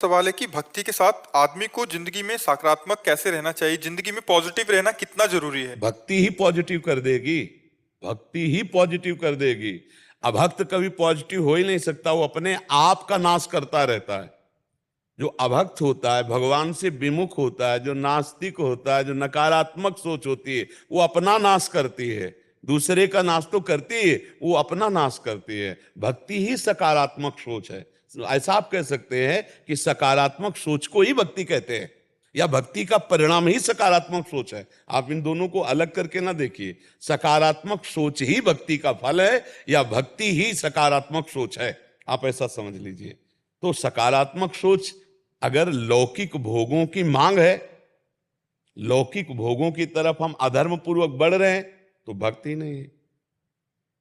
सवाल है कि भक्ति के साथ आदमी को जिंदगी में सकारात्मक कैसे रहना चाहिए, जिंदगी में पॉजिटिव रहना कितना जरूरी है। भक्ति ही पॉजिटिव कर देगी। भक्ति ही पॉजिटिव कर देगी। अभक्त कभी पॉजिटिव हो ही नहीं सकता, वो अपने आप का नाश करता रहता है। जो अभक्त होता है, भगवान से विमुख होता है, जो नास्तिक होता है, जो नकारात्मक सोच होती है, वो अपना नाश करती है। दूसरे का नाश तो करती है, वो अपना नाश करती है। भक्ति ही सकारात्मक सोच है। ऐसा आप कह सकते हैं कि सकारात्मक सोच को ही भक्ति कहते हैं, या भक्ति का परिणाम ही सकारात्मक सोच है। आप इन दोनों को अलग करके ना देखिए। सकारात्मक सोच ही भक्ति का फल है, या भक्ति ही सकारात्मक सोच है, आप ऐसा समझ लीजिए। तो सकारात्मक सोच, अगर लौकिक भोगों की मांग है, लौकिक भोगों की तरफ हम अधर्म पूर्वक बढ़ रहे हैं, तो भक्ति नहीं है।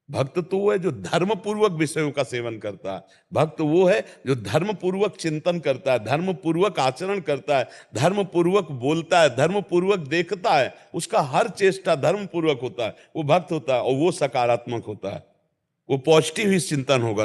भक्त तो वो है जो धर्म पूर्वक विषयों का सेवन करता है। भक्त वो है जो धर्म पूर्वक चिंतन करता है, धर्म पूर्वक आचरण करता है, धर्म पूर्वक बोलता है, धर्म पूर्वक देखता है, उसका हर चेष्टा धर्म पूर्वक होता है, वो भक्त होता है। और वो सकारात्मक होता है। वो पॉजिटिव ही चिंतन होगा,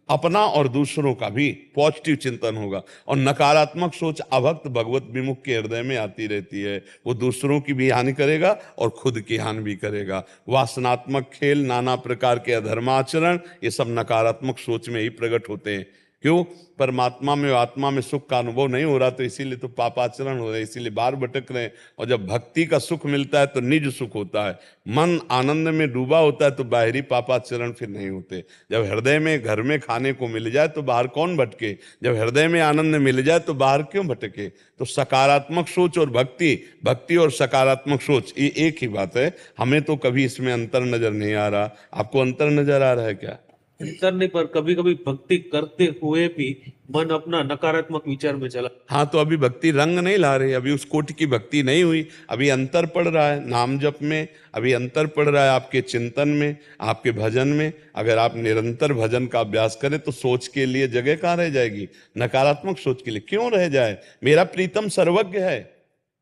अपना और दूसरों का भी पॉजिटिव चिंतन होगा। और नकारात्मक सोच अभक्त भगवत विमुख के हृदय में आती रहती है। वो दूसरों की भी हानि करेगा और खुद की हानि भी करेगा। वासनात्मक खेल, नाना प्रकार के अधर्माचरण, ये सब नकारात्मक सोच में ही प्रकट होते हैं। क्यों? परमात्मा में, आत्मा में सुख का अनुभव नहीं हो रहा, तो इसीलिए तो पापाचरण हो रहे हैं, इसीलिए बाहर भटक रहे हैं। और जब भक्ति का सुख मिलता है तो निज सुख होता है, मन आनंद में डूबा होता है, तो बाहरी पापाचरण फिर नहीं होते। जब हृदय में, घर में खाने को मिल जाए तो बाहर कौन भटके? जब हृदय में आनंद मिल जाए तो बाहर क्यों भटके? तो सकारात्मक सोच और भक्ति, भक्ति और सकारात्मक सोच, ये एक ही बात है। हमें तो कभी इसमें अंतर नजर नहीं आ रहा। आपको अंतर नजर आ रहा है क्या? करने पर कभी कभी भक्ति करते हुए भी मन अपना नकारात्मक विचार में चला। हाँ, तो अभी भक्ति रंग नहीं ला रही, अभी उस कोटि की भक्ति नहीं हुई। अभी अंतर पड़ रहा है नाम जप में, अभी अंतर पड़ रहा है आपके चिंतन में, आपके भजन में। अगर आप निरंतर भजन का अभ्यास करें तो सोच के लिए जगह कहाँ रह जाएगी? नकारात्मक सोच के लिए क्यों रह जाए? मेरा प्रीतम सर्वज्ञ है,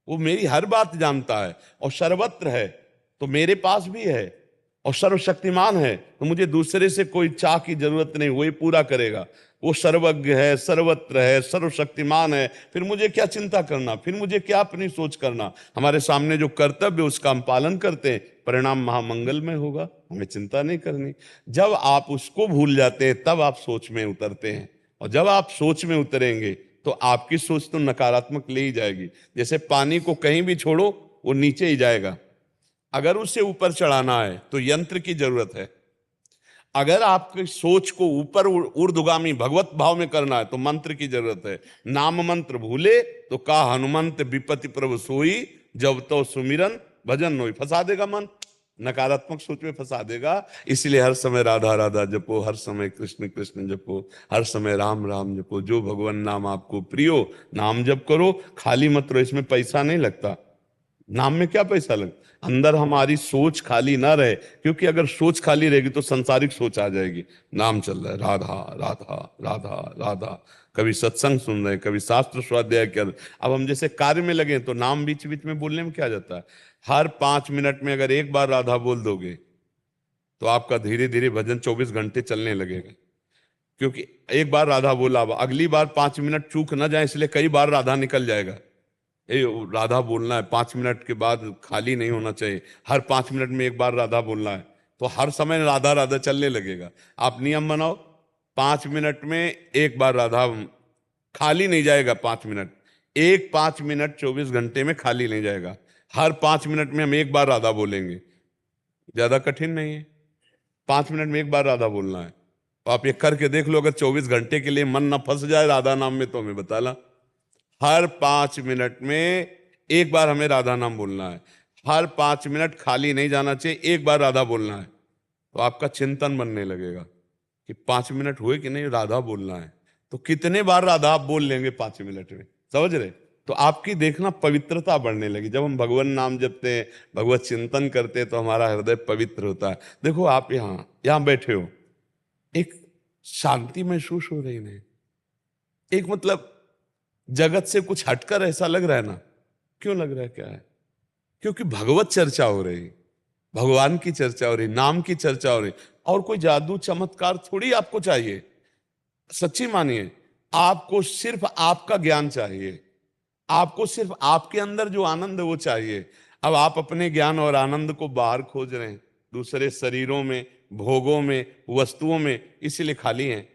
वो मेरी हर बात जानता है और सर्वत्र है, तो मेरे पास भी है और सर्वशक्तिमान है, तो मुझे दूसरे से कोई चाह की जरूरत नहीं, वही पूरा करेगा। वो सर्वज्ञ है, सर्वत्र है, सर्वशक्तिमान है, फिर मुझे क्या चिंता करना, फिर मुझे क्या अपनी सोच करना? हमारे सामने जो कर्तव्य उसका हम पालन करते हैं, परिणाम महामंगल में होगा, हमें चिंता नहीं करनी। जब आप उसको भूल जाते हैं तब आप सोच में उतरते हैं, और जब आप सोच में उतरेंगे तो आपकी सोच तो नकारात्मक ले ही जाएगी। जैसे पानी को कहीं भी छोड़ो वो नीचे ही जाएगा, अगर उसे ऊपर चढ़ाना है तो यंत्र की जरूरत है। अगर आपकी सोच को ऊपर ऊर्ध्वगामी भगवत भाव में करना है तो मंत्र की जरूरत है। नाम मंत्र भूले तो का हनुमंत विपत्ति प्रभु सोई, जब तो सुमिरन भजन नोई। फंसा देगा मन, नकारात्मक सोच में फंसा देगा। इसलिए हर समय राधा राधा जपो, हर समय कृष्ण कृष्ण जपो, हर समय राम राम जपो। जो भगवान नाम आपको प्रियो, नाम जप करो, खाली मत रहो। इसमें पैसा नहीं लगता, नाम में क्या पैसा लग? अंदर हमारी सोच खाली ना रहे, क्योंकि अगर सोच खाली रहेगी तो संसारिक सोच आ जाएगी। नाम चल रहा है, राधा राधा राधा राधा, कभी सत्संग सुन रहे, कभी शास्त्र स्वाध्याय कर। अब हम जैसे कार्य में लगे तो नाम बीच बीच में बोलने में क्या जाता है? हर 5 मिनट में अगर एक बार राधा बोल दोगे तो आपका धीरे धीरे भजन 24 घंटे चलने लगेगा। क्योंकि एक बार राधा बोला, अब अगली बार 5 मिनट चूक ना जाए, इसलिए कई बार राधा निकल जाएगा। ए, राधा बोलना है, 5 मिनट के बाद खाली नहीं होना चाहिए, हर 5 मिनट में एक बार राधा बोलना है, तो हर समय राधा राधा चलने लगेगा। आप नियम बनाओ, 5 मिनट में एक बार राधा, खाली नहीं जाएगा 5 मिनट। 5 मिनट 24 घंटे में खाली नहीं जाएगा, हर 5 मिनट में हम एक बार राधा बोलेंगे। ज्यादा कठिन नहीं है, 5 मिनट में एक बार राधा बोलना है। तो आप ये करके देख लो, अगर 24 घंटे के लिए मन ना फंस जाए राधा नाम में तो हमें बताना। हर 5 मिनट में एक बार हमें राधा नाम बोलना है, हर 5 मिनट खाली नहीं जाना चाहिए, एक बार राधा बोलना है। तो आपका चिंतन बनने लगेगा कि 5 मिनट हुए कि नहीं, राधा बोलना है। तो कितने बार राधा आप बोल लेंगे 5 मिनट में, समझ रहे? तो आपकी देखना पवित्रता बढ़ने लगी। जब हम भगवान नाम जपते हैं, भगवत चिंतन करते हैं, तो हमारा हृदय पवित्र होता है। देखो आप यहाँ यहाँ बैठे हो, एक शांति महसूस हो रही नहीं, एक मतलब जगत से कुछ हटकर ऐसा लग रहा है ना? क्यों लग रहा है? क्या है? क्योंकि भगवत चर्चा हो रही, भगवान की चर्चा हो रही, नाम की चर्चा हो रही। और कोई जादू चमत्कार थोड़ी आपको चाहिए, सच्ची मानिए। आपको सिर्फ आपका ज्ञान चाहिए, आपको सिर्फ आपके अंदर जो आनंद है वो चाहिए। अब आप अपने ज्ञान और आनंद को बाहर खोज रहे हैं, दूसरे शरीरों में, भोगों में, वस्तुओं में, इसीलिए खाली हैं।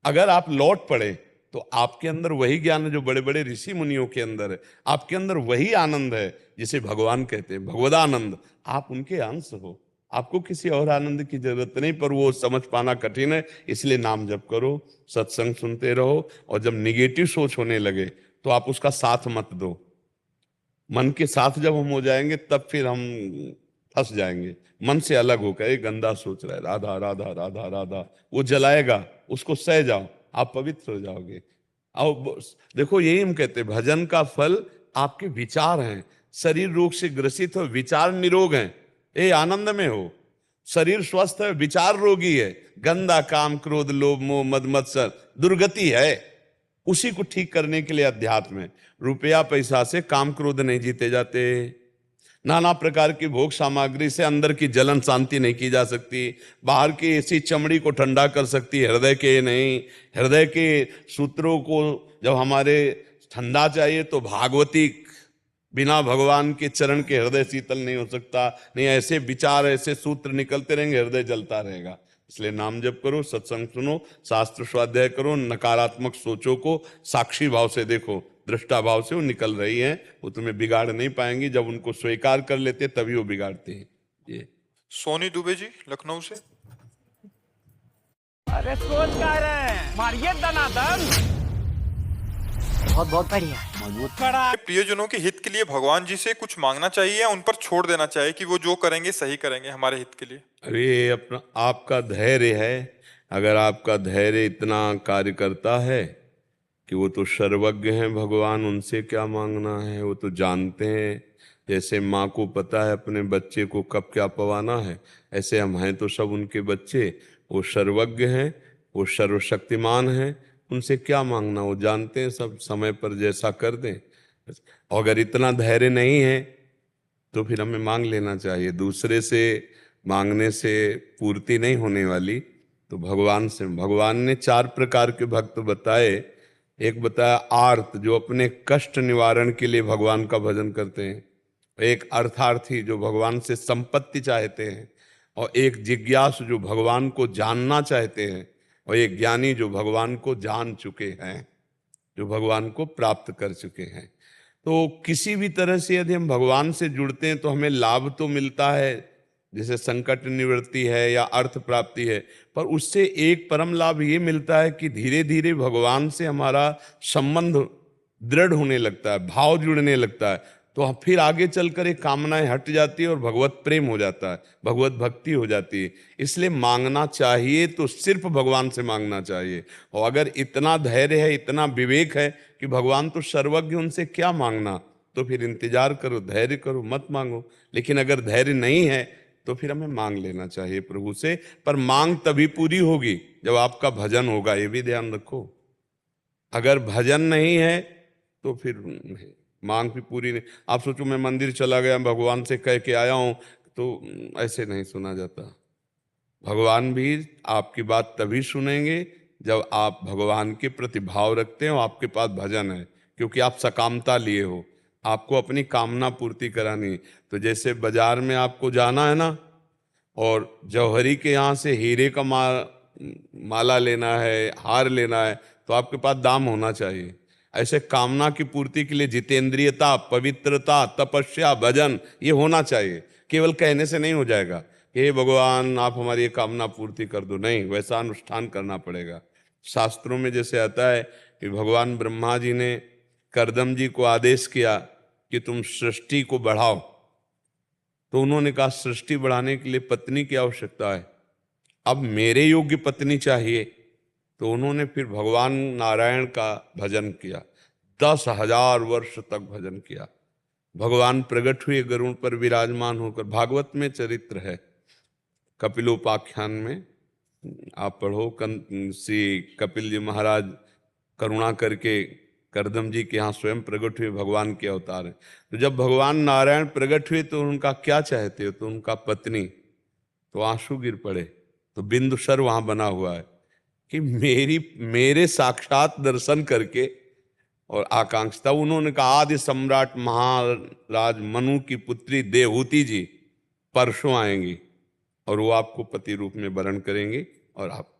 अगर आप लौट पड़े तो आपके अंदर वही ज्ञान है जो बड़े बड़े ऋषि मुनियों के अंदर है, आपके अंदर वही आनंद है जिसे भगवान कहते हैं, भगवदानंद। आप उनके अंश हो, आपको किसी और आनंद की जरूरत नहीं, पर वो समझ पाना कठिन है। इसलिए नाम जप करो, सत्संग सुनते रहो, और जब निगेटिव सोच होने लगे तो आप उसका साथ मत दो। मन के साथ जब हम हो जाएंगे तब फिर हम फंस जाएंगे। मन से अलग होकर, एक गंदा सोच रहा है राधा राधा राधा राधा, वो जलाएगा, उसको सह जाओ, आप पवित्र हो जाओगे। अब देखो, यही हम कहते हैं, भजन का फल आपके विचार हैं। शरीर रोग से ग्रसित हो, विचार निरोग हैं, ए आनंद में हो। शरीर स्वस्थ है, विचार रोगी है, गंदा काम, क्रोध, लोभ, मोह, मद मत्सर दुर्गति है। उसी को ठीक करने के लिए अध्यात्म है। रुपया पैसा से काम क्रोध नहीं जीते जाते, नाना प्रकार की भोग सामग्री से अंदर की जलन शांति नहीं की जा सकती। बाहर की ऐसी चमड़ी को ठंडा कर सकती, हृदय के नहीं। हृदय के सूत्रों को जब हमारे ठंडा चाहिए तो भागवती, बिना भगवान के चरण के हृदय शीतल नहीं हो सकता। नहीं, ऐसे विचार, ऐसे सूत्र निकलते रहेंगे, हृदय जलता रहेगा। इसलिए नाम जप करो, सत्संग सुनो, शास्त्र स्वाध्याय करो, नकारात्मक सोचों को साक्षी भाव से देखो, दृष्टा भाव से वो निकल रही हैं, वो तुम्हें बिगाड़ नहीं पाएंगी। जब उनको स्वीकार कर लेते तभी वो बिगाड़ते हैं। ये सोनी दुबे जी लखनऊ से। अरे सोच क्या रहे हैं, मारिए दनादन। बहुत बहुत बढ़िया, मजबूत खड़ा। प्रियजनों के हित के लिए भगवान जी से कुछ मांगना चाहिए या उन पर छोड़ देना चाहिए कि वो जो करेंगे सही करेंगे हमारे हित के लिए? अरे अपना आपका धैर्य है, अगर आपका धैर्य इतना कार्य करता है कि वो तो सर्वज्ञ हैं भगवान, उनसे क्या मांगना है, वो तो जानते हैं। जैसे माँ को पता है अपने बच्चे को कब क्या पवाना है, ऐसे हम हैं तो सब उनके बच्चे। वो सर्वज्ञ हैं, वो सर्वशक्तिमान हैं, उनसे क्या मांगना, वो जानते हैं सब, समय पर जैसा कर दें। और अगर इतना धैर्य नहीं है तो फिर हमें मांग लेना चाहिए। दूसरे से मांगने से पूर्ति नहीं होने वाली, तो भगवान से। भगवान ने 4 प्रकार के भक्त बताए। एक बताया आर्त, जो अपने कष्ट निवारण के लिए भगवान का भजन करते हैं। एक अर्थार्थी, जो भगवान से संपत्ति चाहते हैं। और एक जिज्ञासु, जो भगवान को जानना चाहते हैं। और एक ज्ञानी, जो भगवान को जान चुके हैं, जो भगवान को प्राप्त कर चुके हैं। तो किसी भी तरह से यदि हम भगवान से जुड़ते हैं तो हमें लाभ तो मिलता है, जैसे संकट निवृत्ति है या अर्थ प्राप्ति है, पर उससे एक परम लाभ ये मिलता है कि धीरे धीरे भगवान से हमारा संबंध दृढ़ होने लगता है, भाव जुड़ने लगता है। तो फिर आगे चलकर एक कामनाएं हट जाती है और भगवत प्रेम हो जाता है, भगवत भक्ति हो जाती है। इसलिए मांगना चाहिए तो सिर्फ भगवान से मांगना चाहिए। और अगर इतना धैर्य है, इतना विवेक है कि भगवान तो सर्वज्ञ, उनसे क्या मांगना, तो फिर इंतजार करो, धैर्य करो, मत मांगो। लेकिन अगर धैर्य नहीं है तो फिर हमें मांग लेना चाहिए प्रभु से। पर मांग तभी पूरी होगी जब आपका भजन होगा, ये भी ध्यान रखो। अगर भजन नहीं है तो फिर नहीं, मांग भी पूरी नहीं। आप सोचो मैं मंदिर चला गया, भगवान से कह के आया हूं, तो ऐसे नहीं सुना जाता। भगवान भी आपकी बात तभी सुनेंगे जब आप भगवान के प्रति भाव रखते हो, आपके पास भजन है, क्योंकि आप सकामता लिए हो, आपको अपनी कामना पूर्ति करानी। तो जैसे बाजार में आपको जाना है ना, और जौहरी के यहाँ से हीरे का माला लेना है, हार लेना है, तो आपके पास दाम होना चाहिए। ऐसे कामना की पूर्ति के लिए जितेंद्रियता, पवित्रता, तपस्या, भजन, ये होना चाहिए। केवल कहने से नहीं हो जाएगा कि हे भगवान आप हमारी ये कामना पूर्ति कर दो, नहीं, वैसा अनुष्ठान करना पड़ेगा। शास्त्रों में जैसे आता है कि भगवान ब्रह्मा जी ने करदम जी को आदेश किया कि तुम सृष्टि को बढ़ाओ, तो उन्होंने कहा सृष्टि बढ़ाने के लिए पत्नी की आवश्यकता है, अब मेरे योग्य पत्नी चाहिए। तो उन्होंने फिर भगवान नारायण का भजन किया, 10,000 वर्ष तक भजन किया। भगवान प्रकट हुए गरुड़ पर विराजमान होकर। भागवत में चरित्र है, कपिलोपाख्यान में आप पढ़ो। श्री कपिल जी महाराज करुणा करके करदम जी के यहाँ स्वयं प्रकट हुए, भगवान के अवतार है। तो जब भगवान नारायण प्रकट हुए तो उनका क्या चाहते हो, तो उनका पत्नी, तो आंसू गिर पड़े। तो बिंदुसर वहां बना हुआ है, कि मेरे साक्षात दर्शन करके, और आकांक्षता उन्होंने कहा आदि सम्राट महाराज मनु की पुत्री देवहूति जी परसों आएंगी और वो आपको पति रूप में वरण करेंगे, और आप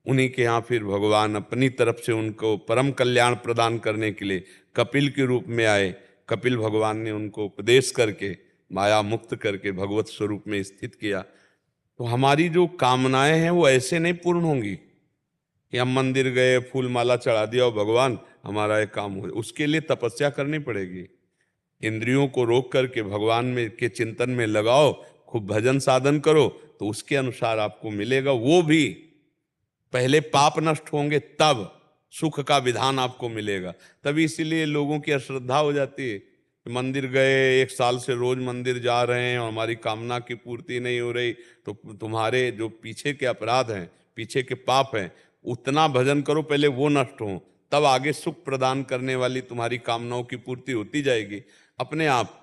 उन्हीं के यहाँ फिर भगवान अपनी तरफ से उनको परम कल्याण प्रदान करने के लिए कपिल के रूप में आए। कपिल भगवान ने उनको उपदेश करके माया मुक्त करके भगवत स्वरूप में स्थित किया। तो हमारी जो कामनाएं हैं वो ऐसे नहीं पूर्ण होंगी कि हम मंदिर गए फूल माला चढ़ा दिया और भगवान हमारा एक काम हो, उसके लिए तपस्या करनी पड़ेगी। इंद्रियों को रोक करके भगवान में के चिंतन में लगाओ, खूब भजन साधन करो, तो उसके अनुसार आपको मिलेगा। वो भी पहले पाप नष्ट होंगे तब सुख का विधान आपको मिलेगा। तभी इसीलिए लोगों की अश्रद्धा हो जाती है। मंदिर गए, 1 साल से रोज मंदिर जा रहे हैं और हमारी कामना की पूर्ति नहीं हो रही, तो तुम्हारे जो पीछे के अपराध हैं, पीछे के पाप हैं, उतना भजन करो पहले वो नष्ट हो, तब आगे सुख प्रदान करने वाली तुम्हारी कामनाओं की पूर्ति होती जाएगी अपने आप।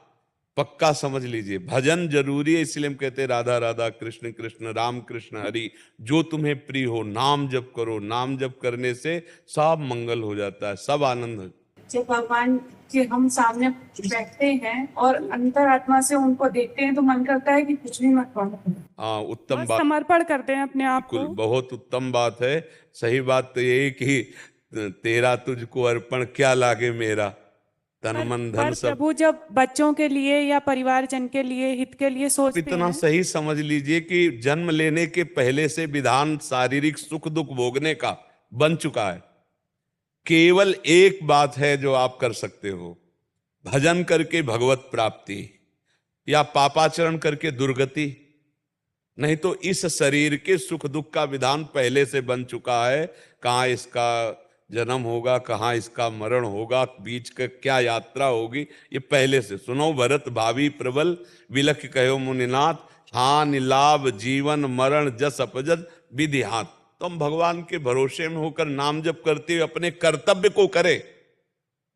पक्का समझ लीजिए, भजन जरूरी है। इसलिए हम कहते हैं राधा राधा कृष्ण कृष्ण राम कृष्ण हरि, जो तुम्हें प्रिय हो नाम जप करो। नाम जप करने से सब मंगल हो जाता है, सब आनंद हो। जब भगवान के हम सामने बैठते हैं और अंतरात्मा से उनको देखते हैं तो मन करता है कि कुछ भी मत करो। हाँ, उत्तम बस बात, समर्पण करते हैं अपने आप को। बिल्कुल बहुत उत्तम बात है। सही बात तो यही कि तेरा तुझको अर्पण क्या लागे मेरा, तन मन धन पर सब। प्रभु जब बच्चों के लिए या परिवारजन के लिए हित के लिए सोचते इतना हैं, सही समझ लीजिए कि जन्म लेने के पहले से विधान शारीरिक सुख दुख भोगने का बन चुका है। केवल एक बात है जो आप कर सकते हो, भजन करके भगवत प्राप्ति या पापाचरण करके दुर्गति। नहीं तो इस शरीर के सुख दुख का विधान पहले से बन चुका है। कहाँ इसका जन्म होगा, कहाँ इसका मरण होगा, बीच का क्या यात्रा होगी, ये पहले से। सुनो भरत भावी प्रबल विलख कहो मुनिनाथ, हान लाभ जीवन मरण जस अपजद विधि हाथ। तो हम भगवान के भरोसे में होकर नाम जप करते हुए अपने कर्तव्य को करें,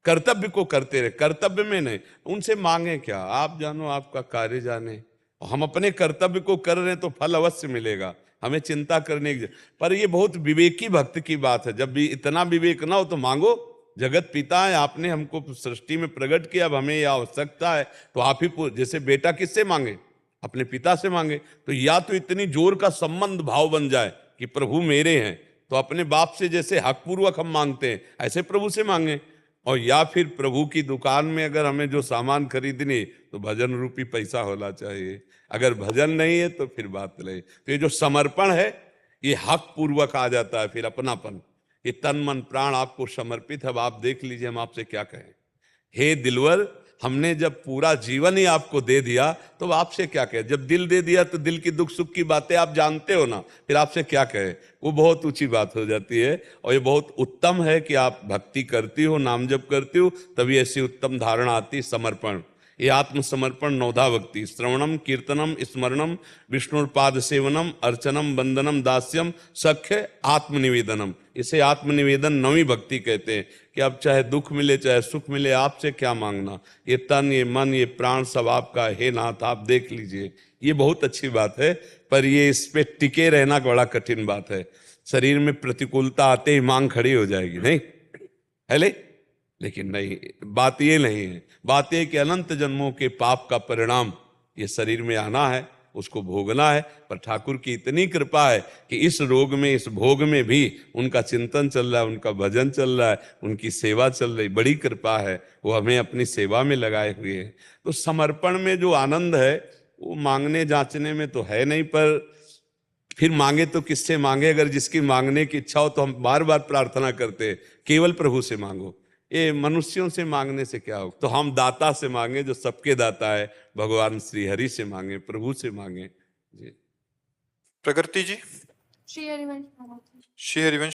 कर्तव्य को करते रहे, कर्तव्य में नहीं। उनसे मांगे क्या, आप जानो आपका कार्य जाने। हम अपने कर्तव्य को कर रहे हैं तो फल अवश्य मिलेगा, हमें चिंता करने की। पर ये बहुत विवेकी भक्त की बात है। जब भी इतना विवेक ना हो तो मांगो। जगत पिता है, आपने हमको सृष्टि में प्रकट किया, अब हमें यह आवश्यकता है तो आप ही। जैसे बेटा किससे मांगे, अपने पिता से मांगे। तो या तो इतनी जोर का संबंध भाव बन जाए कि प्रभु मेरे हैं, तो अपने बाप से जैसे हक पूर्वक हम मांगते हैं ऐसे प्रभु से मांगे। और या फिर प्रभु की दुकान में अगर हमें जो सामान खरीदनी तो भजन रूपी पैसा होना चाहिए। अगर भजन नहीं है तो फिर बात नहीं। तो ये जो समर्पण है ये हक पूर्वक आ जाता है, फिर अपनापन, ये तन मन प्राण आपको समर्पित है। अब आप देख लीजिए हम आपसे क्या कहें। हे दिलवर, हमने जब पूरा जीवन ही आपको दे दिया तो आपसे क्या कहे। जब दिल दे दिया तो दिल की दुख सुख की बातें आप जानते हो ना, फिर आपसे क्या कहे। वो बहुत ऊंची बात हो जाती है। और ये बहुत उत्तम है कि आप भक्ति करती हो, नाम जप करती हो, तभी ऐसी उत्तम धारणा आती, समर्पण। ये आत्मसमर्पण नौधा भक्ति, श्रवणम कीर्तनम स्मरणम विष्णुपाद सेवनम अर्चनम वंदनम दास्यम सख्य आत्मनिवेदनम। इसे आत्मनिवेदन नवी भक्ति कहते हैं। कि अब चाहे दुख मिले चाहे सुख मिले, आपसे क्या मांगना, ये तन ये मन ये प्राण सब आपका, हे नाथ आप देख लीजिए। ये बहुत अच्छी बात है, पर ये इस पे टिके रहना बड़ा कठिन बात है। शरीर में प्रतिकूलता आते ही मांग खड़ी हो जाएगी, नहीं है ले? लेकिन नहीं, बात ये नहीं है। बात यह कि अनंत जन्मों के पाप का परिणाम ये शरीर में आना है, उसको भोगना है। पर ठाकुर की इतनी कृपा है कि इस रोग में, इस भोग में भी उनका चिंतन चल रहा है, उनका भजन चल रहा है, उनकी सेवा चल रही। बड़ी कृपा है, वो हमें अपनी सेवा में लगाए हुए हैं। तो समर्पण में जो आनंद है वो मांगने जांचने में तो है नहीं। पर फिर मांगे तो किससे मांगे? अगर जिसकी मांगने की इच्छा हो तो हम बार बार प्रार्थना करते हैं, केवल प्रभु से मांगो। ये मनुष्यों से मांगने से क्या हो? तो हम दाता से मांगे, जो सबके दाता है, भगवान श्री हरि से मांगे, प्रभु से मांगे। जी प्रकृति जी, श्री हरिवंश श्री हरिवंश